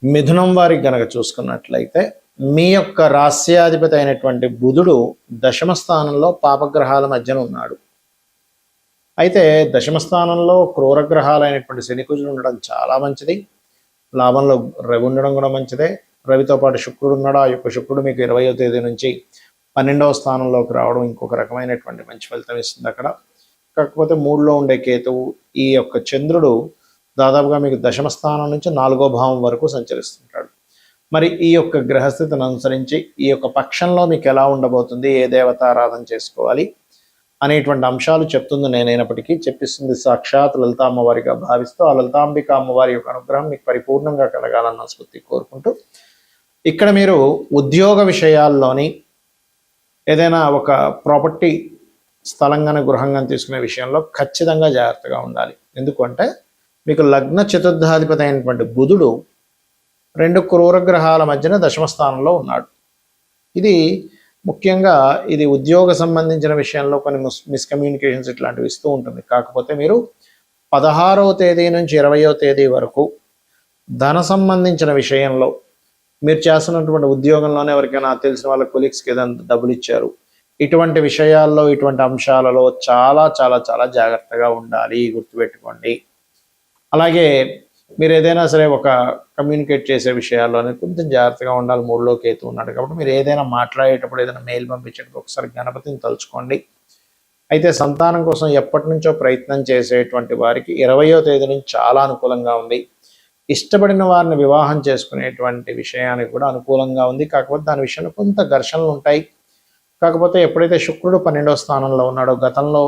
మిథునం వారికి గనక చూసుకున్నట్లయితే మీ యొక్క రాస్యాధిపతి అయినటువంటి బుధుడు దశమ స్థానంలో పాపగ్రహాల మధ్యన ఉన్నాడు. అయితే దశమ స్థానంలో క్రూరగ్రహాలైనటువంటి శనికుజుడు ఉండడం చాలా మంచిది. లాభంలో రవి ఉండడం కూడా మంచిదే. రవితో పాటు శుక్రుడు ఉన్నాడు. ఆ యొక్క శుక్రుడు మీకు 20వ తేదీ నుంచి 12వ స్థానంలోకి రావడం ఇంకొక రకమైనటువంటి మంచి ఫలితం ఇస్తుంది అక్కడ. కాకపోతే 3లో ఉండే కేతువు, ఈ యొక్క చంద్రుడు దాదాపుగా మీకు దశమ స్థానం నుంచి 4వ భావం వరకు సంచరిస్తుంటాడు. మరి ఈ యొక్క గ్రహస్థితిని అనుసరించి ఈ యొక్క పక్షంలో మీకు ఎలా ఉండబోతుంది, ఏ దేవతారాధన చేసుకోవాలి అనేటువంటి అంశాలు చెప్తుంది నేనైనప్పటికీ చెప్పిస్తుంది సాక్షాత్ లలితా అమ్మవారిగా భావిస్తూ ఆ లలితాంబిక అమ్మవారి యొక్క అనుగ్రహం మీకు పరిపూర్ణంగా కలగాలన్న స్ఫూర్తి కోరుకుంటూ, ఇక్కడ మీరు ఉద్యోగ విషయాల్లోని ఏదైనా ఒక ప్రాపర్టీ స్థలంగానే గృహంగా తీసుకునే విషయంలో ఖచ్చితంగా జాగ్రత్తగా ఉండాలి. ఎందుకంటే మీకు లగ్న చతుర్థాధిపతి అయినటువంటి బుధుడు 2 క్రూరగ్రహాల మధ్యన దశమ స్థానంలో ఉన్నాడు. ఇది ముఖ్యంగా ఇది ఉద్యోగ సంబంధించిన విషయంలో కొన్ని మిస్కమ్యూనికేషన్స్ ఇట్లాంటివి ఇస్తూ ఉంటుంది. కాకపోతే మీరు 16వ తేదీ నుంచి 20వ తేదీ వరకు ధన సంబంధించిన విషయంలో మీరు చేస్తున్నటువంటి ఉద్యోగంలోనే ఎవరికైనా తెలిసిన వాళ్ళ కొలీగ్స్కి ఏదైనా డబ్బులు ఇచ్చారు, ఇటువంటి విషయాల్లో ఇటువంటి అంశాలలో చాలా చాలా చాలా జాగ్రత్తగా ఉండాలి, గుర్తుపెట్టుకోండి. అలాగే మీరు ఏదైనా సరే ఒక కమ్యూనికేట్ చేసే విషయాల్లోనే కొంచెం జాగ్రత్తగా ఉండాలి. 3లో కేతు ఉన్నాడు కాబట్టి మీరు ఏదైనా మాట్లాడేటప్పుడు ఏదైనా మెయిల్ పంపించేటప్పుడు ఒకసారి గణపతిని తలుచుకోండి. అయితే సంతానం కోసం ఎప్పటి నుంచో ప్రయత్నం చేసేటువంటి వారికి 20వ తేదీ నుంచి చాలా అనుకూలంగా ఉంది. ఇష్టపడిన వారిని వివాహం చేసుకునేటువంటి విషయానికి కూడా అనుకూలంగా ఉంది. కాకపోతే దాని విషయంలో కొంత ఘర్షణలు ఉంటాయి. కాకపోతే ఎప్పుడైతే శుక్రుడు 12వ స్థానంలో ఉన్నాడో గతంలో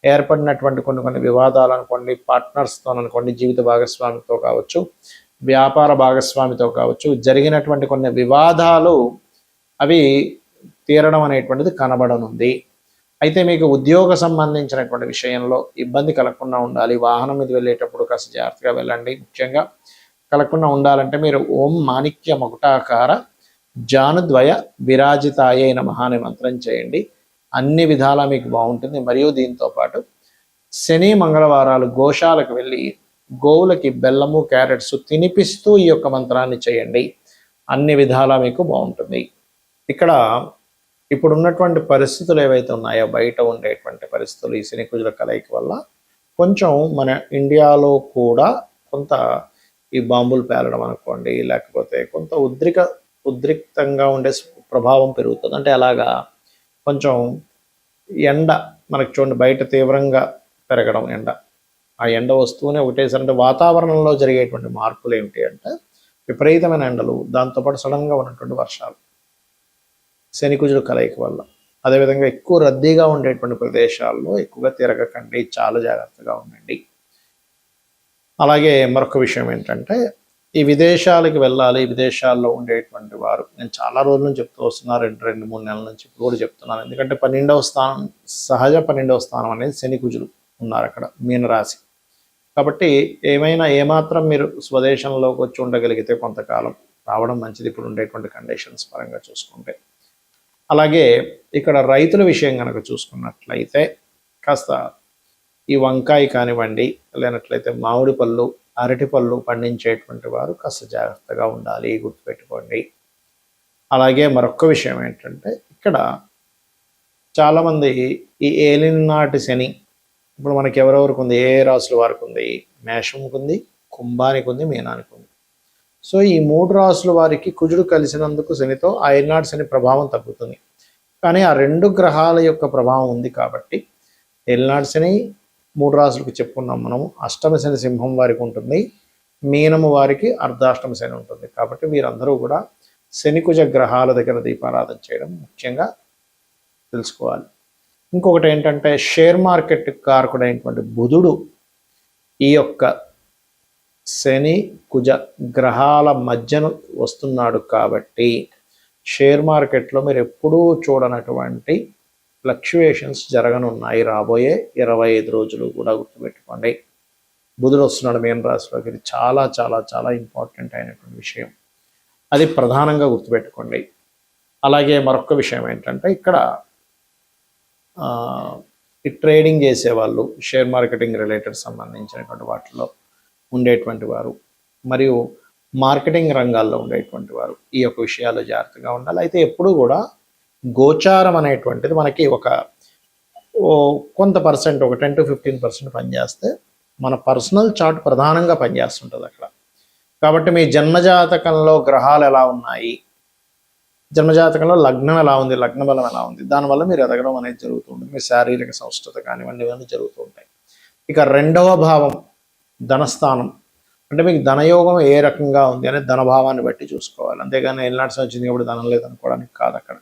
ఏర్పడినటువంటి కొన్ని వివాదాలు అనుకోండి, పార్ట్నర్స్తో అనుకోండి, జీవిత భాగస్వామితో కావచ్చు, వ్యాపార భాగస్వామితో కావచ్చు, జరిగినటువంటి కొన్ని వివాదాలు అవి తీరడం అనేటువంటిది కనబడనుంది. అయితే మీకు ఉద్యోగ సంబంధించినటువంటి విషయంలో ఇబ్బంది కలగకుండా ఉండాలి. వాహనం మీద వెళ్ళేటప్పుడు కాస్త జాగ్రత్తగా వెళ్ళండి. ముఖ్యంగా కలగకుండా ఉండాలంటే మీరు ఓం మాణిక్య మకుటాకార జానుద్వయ విరాజితాయే నమః అనే మంత్రం చేయండి. అన్ని విధాలా మీకు బాగుంటుంది. మరియు దీంతో పాటు శని మంగళవారాలు గోశాలకు వెళ్ళి గోవులకి బెల్లము క్యారెట్స్ తినిపిస్తూ ఈ యొక్క మంత్రాన్ని చేయండి. అన్ని విధాలా మీకు బాగుంటుంది. ఇక్కడ ఇప్పుడు ఉన్నటువంటి పరిస్థితులు ఏవైతే ఉన్నాయో బయట ఉండేటువంటి పరిస్థితులు ఈ శని కుజుల కలయిక వల్ల కొంచెం మన ఇండియాలో కూడా కొంత ఈ బాంబులు పేలడం అనుకోండి, లేకపోతే కొంత ఉద్రిక్తంగా ఉండే ప్రభావం పెరుగుతుంది. అంటే అలాగా కొంచెం ఎండ మనకు చూడండి బయట తీవ్రంగా పెరగడం ఎండ, ఆ ఎండ వస్తూనే ఒకటేసారి అంటే వాతావరణంలో జరిగేటువంటి మార్పులు ఏమిటి అంటే విపరీతమైన ఎండలు, దాంతోపాటు సడన్గా ఉన్నటువంటి వర్షాలు శని కుజుల కలయిక వల్ల. అదేవిధంగా ఎక్కువ రద్దీగా ఉండేటువంటి ప్రదేశాల్లో ఎక్కువగా తిరగకండి, చాలా జాగ్రత్తగా ఉండండి. అలాగే మరొక విషయం ఏంటంటే ఈ విదేశాలకు వెళ్ళాలి, విదేశాల్లో ఉండేటువంటి వారు నేను చాలా రోజుల నుంచి చెప్తూ వస్తున్నాను, 2-3 నెలల నుంచి ఇప్పుడు కూడా చెప్తున్నాను. ఎందుకంటే 12వ స్థానం సహజ 12వ స్థానం అనేది శని కుజులు ఉన్నారు అక్కడ మీనరాశి. కాబట్టి ఏమాత్రం మీరు స్వదేశంలోకి వచ్చి ఉండగలిగితే కొంతకాలం రావడం మంచిది ఇప్పుడు ఉండేటువంటి కండిషన్స్ పరంగా చూసుకుంటే. అలాగే ఇక్కడ రైతుల విషయం కనుక చూసుకున్నట్లయితే కాస్త ఈ వంకాయ కానివ్వండి, లేనట్లయితే మామిడి పళ్ళు, అరటి పళ్ళు పండించేటువంటి వారు కాస్త జాగ్రత్తగా ఉండాలి, గుర్తుపెట్టుకోండి. అలాగే మరొక విషయం ఏంటంటే ఇక్కడ చాలామంది ఈ ఏలినాటి శని ఇప్పుడు మనకి ఎవరెవరికి ఉంది, ఏ రాసుల వారికి ఉంది, మేషంకి ఉంది, కుంభానికి ఉంది, మీనానికి ఉంది. సో ఈ 3 రాసుల వారికి కుజుడు కలిసినందుకు శనితో ఆ ఏలినాటి శని ప్రభావం తగ్గుతుంది. కానీ ఆ 2 గ్రహాల యొక్క ప్రభావం ఉంది కాబట్టి ఏలినాటి శని 3 రాసులకు చెప్పుకున్నాం మనము. అష్టమ శని సింహం వారికి ఉంటుంది, మీనము వారికి అర్ధాష్టమ శని ఉంటుంది. కాబట్టి వీరందరూ కూడా శనికుజ గ్రహాల దగ్గర దీపారాధన చేయడం ముఖ్యంగా తెలుసుకోవాలి. ఇంకొకటి ఏంటంటే షేర్ మార్కెట్ కారకుడైనటువంటి బుధుడు ఈ యొక్క శని కుజ గ్రహాల మధ్యన వస్తున్నాడు కాబట్టి షేర్ మార్కెట్లో మీరు ఎప్పుడూ చూడనటువంటి ఫ్లక్చువేషన్స్ జరగనున్నాయి రాబోయే 25 రోజులు కూడా గుర్తుపెట్టుకోండి. బుధుడు వస్తున్నాడు మీన రాశిలోకి, ఇది చాలా చాలా చాలా ఇంపార్టెంట్ అయినటువంటి విషయం, అది ప్రధానంగా గుర్తుపెట్టుకోండి. అలాగే మరొక విషయం ఏంటంటే ఇక్కడ ఈ ట్రేడింగ్ చేసేవాళ్ళు, షేర్ మార్కెటింగ్ రిలేటెడ్ సంబంధించినటువంటి వాటిలో ఉండేటువంటి వారు, మరియు మార్కెటింగ్ రంగాల్లో ఉండేటువంటి వారు ఈ యొక్క విషయాల్లో జాగ్రత్తగా ఉండాలి. అయితే ఎప్పుడూ కూడా గోచారం అనేటువంటిది మనకి కొంత పర్సెంట్, ఒక 10-15% పనిచేస్తే మన పర్సనల్ చార్ట్ ప్రధానంగా పనిచేస్తుంటుంది అక్కడ. కాబట్టి మీ జన్మజాతకంలో గ్రహాలు ఎలా ఉన్నాయి, జన్మజాతకంలో లగ్నం ఎలా ఉంది, లగ్న బలం ఎలా ఉంది, దానివల్ల మీరు ఎదగడం అనేది జరుగుతూ ఉంటుంది. మీ శారీరక సంస్కృత కానివ్వండి, ఇవన్నీ జరుగుతూ ఉంటాయి. ఇక రెండవ భావం ధనస్థానం, అంటే మీకు ధనయోగం ఏ రకంగా ఉంది అనేది ధనభావాన్ని బట్టి చూసుకోవాలి. అంతేగాని ఎల్నాటి వచ్చింది కాబట్టి ధనం లేదనుకోవడానికి కాదు అక్కడ.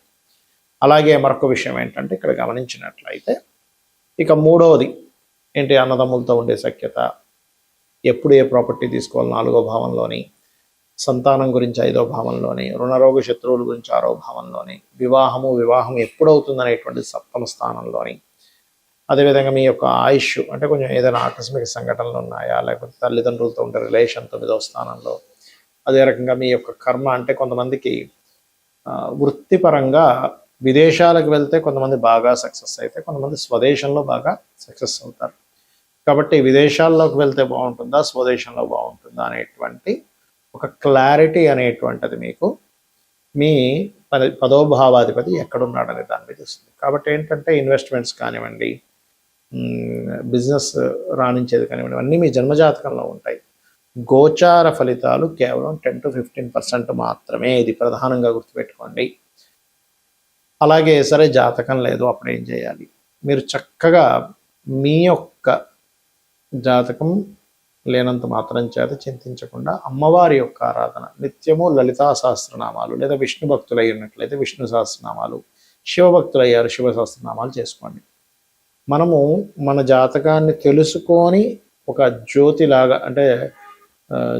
అలాగే మరొక విషయం ఏంటంటే ఇక్కడ గమనించినట్లయితే ఇక మూడవది ఏంటి, అన్నదమ్ములతో ఉండే సఖ్యత, ఎప్పుడు ఏ ప్రాపర్టీ తీసుకోవాలి 4వ భావంలోని, సంతానం గురించి 5వ భావంలోని, రుణరోగ శత్రువుల గురించి 6వ భావంలోని, వివాహం ఎప్పుడవుతుంది అనేటువంటి 7వ స్థానంలోని, అదేవిధంగా మీ యొక్క ఆయుష్ అంటే కొంచెం ఏదైనా ఆకస్మిక సంఘటనలు ఉన్నాయా, లేకపోతే తల్లిదండ్రులతో ఉండే రిలేషన్ 9వ స్థానంలో, అదే రకంగా మీ యొక్క కర్మ అంటే కొంతమందికి వృత్తిపరంగా విదేశాలకు వెళ్తే కొంతమంది బాగా సక్సెస్ అయితే, కొంతమంది స్వదేశంలో బాగా సక్సెస్ అవుతారు. కాబట్టి విదేశాల్లోకి వెళ్తే బాగుంటుందా, స్వదేశంలో బాగుంటుందా అనేటువంటి ఒక క్లారిటీ అనేటువంటిది మీకు మీ 10వ భావాధిపతి ఎక్కడున్నాడనే దాని మీద వస్తుంది. కాబట్టి ఏంటంటే ఇన్వెస్ట్మెంట్స్ కానివ్వండి, బిజినెస్ రాణించేది కానివ్వండి, అన్నీ మీ జన్మజాతకంలో ఉంటాయి. గోచార ఫలితాలు కేవలం 10-15% మాత్రమే, ఇది ప్రధానంగా గుర్తుపెట్టుకోండి. అలాగే సరే జాతకం లేదు, అప్పుడు ఏం చేయాలి? మీరు చక్కగా మీ యొక్క జాతకం లేనంత మాత్రం చేత చింతించకుండా అమ్మవారి యొక్క ఆరాధన నిత్యము లలితా సహస్రనామాలు, లేదా విష్ణు భక్తులు అయి ఉన్నట్లయితే విష్ణు సహస్రనామాలు, శివభక్తులు అయ్యారు శివ సహస్రనామాలు చేసుకోండి. మనము మన జాతకాన్ని తెలుసుకొని ఒక జ్యోతిలాగా, అంటే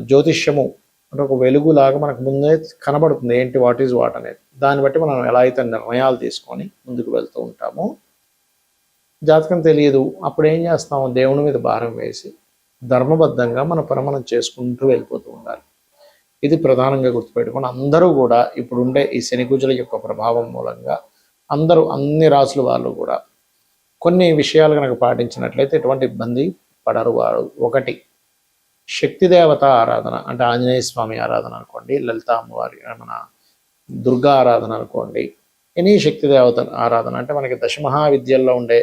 జ్యోతిష్యము అంటే ఒక వెలుగులాగా మనకు ముందే కనబడుతుంది ఏంటి, వాట్ ఈజ్ వాట్ అనేది. దాన్ని బట్టి మనం ఎలా అయితే నిర్ణయాలు తీసుకొని ముందుకు వెళ్తూ ఉంటామో, జాతకం తెలియదు అప్పుడు ఏం చేస్తాము, దేవుని మీద భారం వేసి ధర్మబద్ధంగా మన పని మనం చేసుకుంటూ వెళ్ళిపోతూ ఉండాలి. ఇది ప్రధానంగా గుర్తుపెట్టుకొని అందరూ కూడా ఇప్పుడుండే ఈ శని కుజుల యొక్క ప్రభావం మూలంగా అందరూ అన్ని రాసుల వాళ్ళు కూడా కొన్ని విషయాలు కనుక పాటించినట్లయితే ఎటువంటి ఇబ్బంది పడరు వారు. ఒకటి, శక్తి దేవత ఆరాధన, అంటే ఆంజనేయ స్వామి ఆరాధన అనుకోండి, లలిత అమ్మవారి మన దుర్గా ఆరాధన అనుకోండి, ఎనీ శక్తి దేవత ఆరాధన అంటే మనకి దశమహావిద్యల్లో ఉండే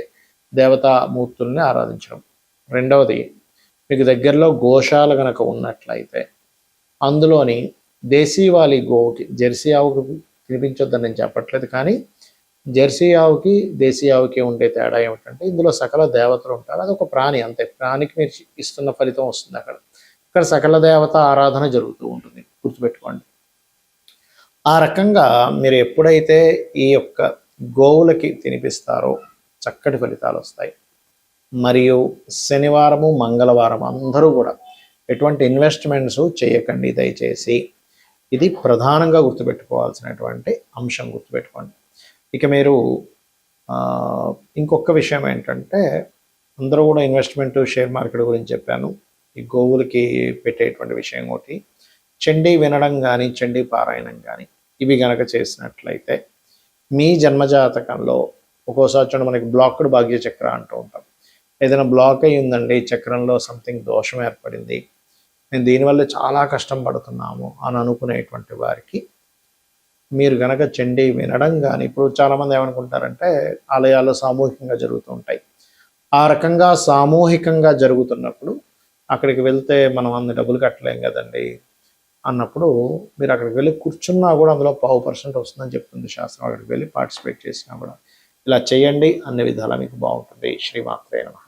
దేవతామూర్తుల్ని ఆరాధించడం. రెండవది, మీకు దగ్గరలో గోశాల కనుక ఉన్నట్లయితే అందులోని దేశీవాలి గోవుకి, జెర్సీ ఆవుకి తినిపించొద్దని నేను చెప్పట్లేదు, కానీ జెర్సీ ఆవుకి దేశీ ఆవుకి ఉండే తేడా ఏమిటంటే ఇందులో సకల దేవతలు ఉంటారు. అది ఒక ప్రాణి, అంతే. ప్రాణికి మీరు ఇస్తున్న ఫలితం వస్తుంది అక్కడ. ఇక్కడ సకల దేవత ఆరాధన జరుగుతూ ఉంటుంది, గుర్తుపెట్టుకోండి. ఆ రకంగా మీరు ఎప్పుడైతే ఈ యొక్క గోవులకి తినిపిస్తారో చక్కటి ఫలితాలు వస్తాయి. మరియు శనివారము మంగళవారం అందరూ కూడా ఎటువంటి ఇన్వెస్ట్మెంట్స్ చేయకండి దయచేసి. ఇది ప్రధానంగా గుర్తుపెట్టుకోవాల్సినటువంటి అంశం, గుర్తుపెట్టుకోండి. ఇక మీరు ఇంకొక విషయం ఏంటంటే, అందరూ కూడా ఇన్వెస్ట్మెంట్ షేర్ మార్కెట్ గురించి చెప్పాను. ఈ గోవులకి పెట్టేటువంటి విషయం ఒకటి, చండీ వినడం కానీ చండీ పారాయణం కానీ ఇవి గనక చేసినట్లయితే మీ జన్మజాతకంలో ఒక్కోసారి చూడండి మనకి బ్లాక్డ్ భాగ్య చక్ర అంటూ ఉంటాం. ఏదైనా బ్లాక్ అయ్యి ఉందండి, చక్రంలో సంథింగ్ దోషం ఏర్పడింది, మేము దీనివల్ల చాలా కష్టం పడుతున్నాము అని అనుకునేటువంటి వారికి మీరు గనక చండీ వినడం కానీ, ఇప్పుడు చాలామంది ఏమనుకుంటారంటే ఆలయాల్లో సామూహికంగా జరుగుతూ ఉంటాయి. ఆ రకంగా సామూహికంగా జరుగుతున్నప్పుడు అక్కడికి వెళ్తే మనం అన్ని డబ్బులు కట్టలేం కదండి అన్నప్పుడు మీరు అక్కడికి వెళ్ళి కూర్చున్నా కూడా అందులో 0.5% వస్తుందని చెప్తుంది శాస్త్రం. అక్కడికి వెళ్ళి పార్టిసిపేట్ చేసినా కూడా ఇలా చేయండి, అన్ని విధాలా మీకు బాగుంటుంది. శ్రీమాత్రే నమః.